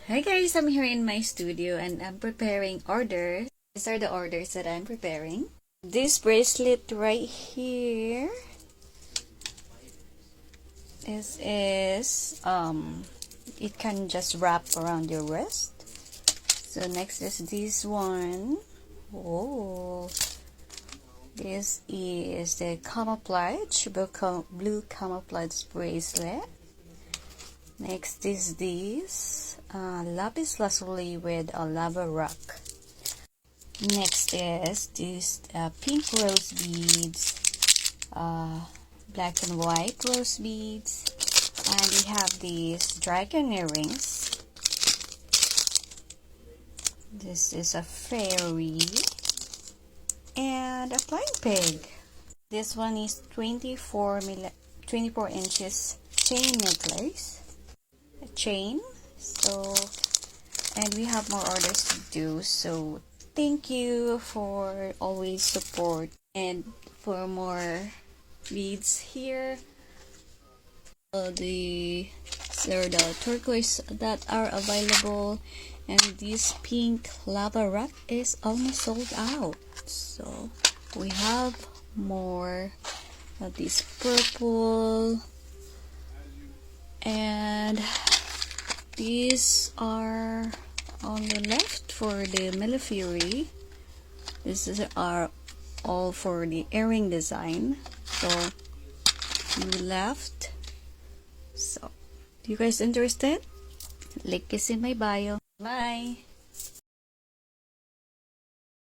Hi guys, I'm here in my studio and I'm preparing orders. These are the orders that I'm preparing. This bracelet right here. This is it can just wrap around your wrist. So next is this one. Oh, this is the camouflage blue camouflage bracelet. Next is this lapis lazuli with a lava rock. Next is this pink rose beads, black and white rose beads, and we have these dragon earrings. This is a fairy and a flying pig. This one is 24 inches chain necklace. A chain. So, and we have more orders to do. So, thank you for always support and for more beads here. There are the turquoise that are available, and this pink lava rock is almost sold out. So we have more of this purple, and these are on the left for the Millefiori. This is are all for the earring design. So we left. So, you guys interested? Link is in my bio. Bye!